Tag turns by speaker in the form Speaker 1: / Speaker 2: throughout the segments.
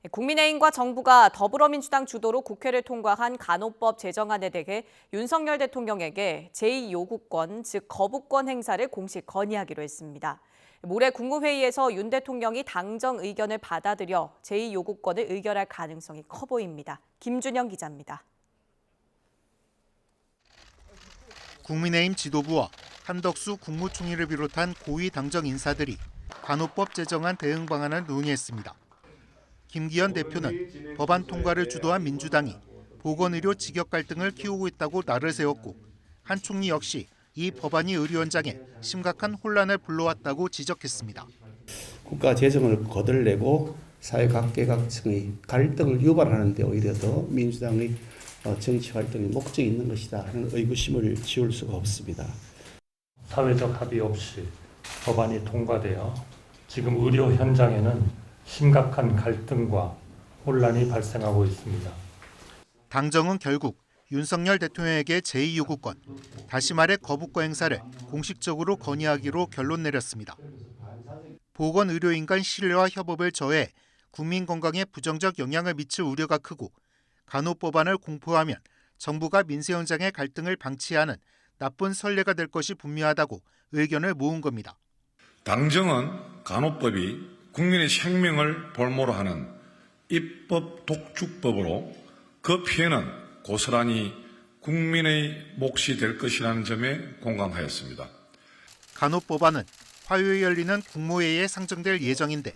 Speaker 1: 국민의힘과 정부가 더불어민주당 주도로 국회를 통과한 간호법 제정안에 대해 윤석열 대통령에게 제2요구권, 즉 거부권 행사를 공식 건의하기로 했습니다. 모레 국무회의에서 윤 대통령이 당정 의견을 받아들여 제2요구권을 의결할 가능성이 커 보입니다. 김준영 기자입니다.
Speaker 2: 국민의힘 지도부와 한덕수 국무총리를 비롯한 고위 당정 인사들이 간호법 제정안 대응 방안을 논의했습니다. 김기현 대표는 법안 통과를 주도한 민주당이 보건의료 직역 갈등을 키우고 있다고 날을 세웠고, 한 총리 역시 이 법안이 의료 현장에 심각한 혼란을 불러왔다고 지적했습니다.
Speaker 3: 국가 재정을 거들내고 사회 각계각층의 갈등을 유발하는 데 오히려 더 민주당의 정치 활동에 목적이 있는 것이다 하는 의구심을 지울 수가 없습니다.
Speaker 4: 사회적 합의 없이 법안이 통과되어 지금 의료 현장에는 심각한 갈등과 혼란이 발생하고 있습니다.
Speaker 2: 당정은 결국 윤석열 대통령에게 제2요구권, 다시 말해 거부권 행사를 공식적으로 건의하기로 결론 내렸습니다. 보건의료인 간 신뢰와 협업을 저해 국민 건강에 부정적 영향을 미칠 우려가 크고, 간호법안을 공포하면 정부가 민생 현장의 갈등을 방치하는 나쁜 선례가 될 것이 분명하다고 의견을 모은 겁니다.
Speaker 5: 당정은 간호법이 국민의 생명을 볼모로 하는 입법 독주법으로 그 피해는 고스란히 국민의 몫이 될 것이라는 점에 공감하였습니다.
Speaker 2: 간호법안은 화요일 열리는 국무회의에 상정될 예정인데,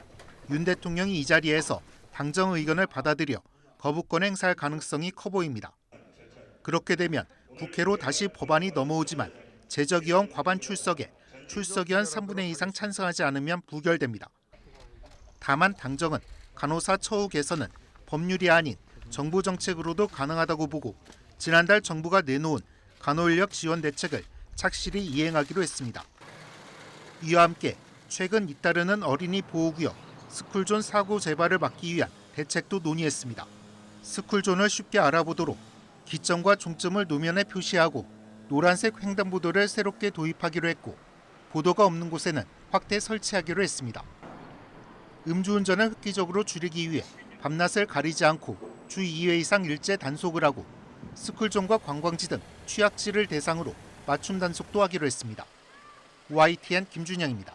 Speaker 2: 윤 대통령이 이 자리에서 당정 의견을 받아들여 거부권 행사할 가능성이 커 보입니다. 그렇게 되면 국회로 다시 법안이 넘어오지만 제적의원 과반 출석에 출석의원 3분의 2 이상 찬성하지 않으면 부결됩니다. 다만 당정은 간호사 처우 개선은 법률이 아닌 정부 정책으로도 가능하다고 보고, 지난달 정부가 내놓은 간호인력 지원 대책을 착실히 이행하기로 했습니다. 이와 함께 최근 잇따르는 어린이 보호구역, 스쿨존 사고 재발을 막기 위한 대책도 논의했습니다. 스쿨존을 쉽게 알아보도록 기점과 종점을 노면에 표시하고 노란색 횡단보도를 새롭게 도입하기로 했고, 보도가 없는 곳에는 확대 설치하기로 했습니다. 음주운전을 획기적으로 줄이기 위해 밤낮을 가리지 않고 주 2회 이상 일제 단속을 하고, 스쿨존과 관광지 등 취약지를 대상으로 맞춤 단속도 하기로 했습니다. YTN 김준영입니다.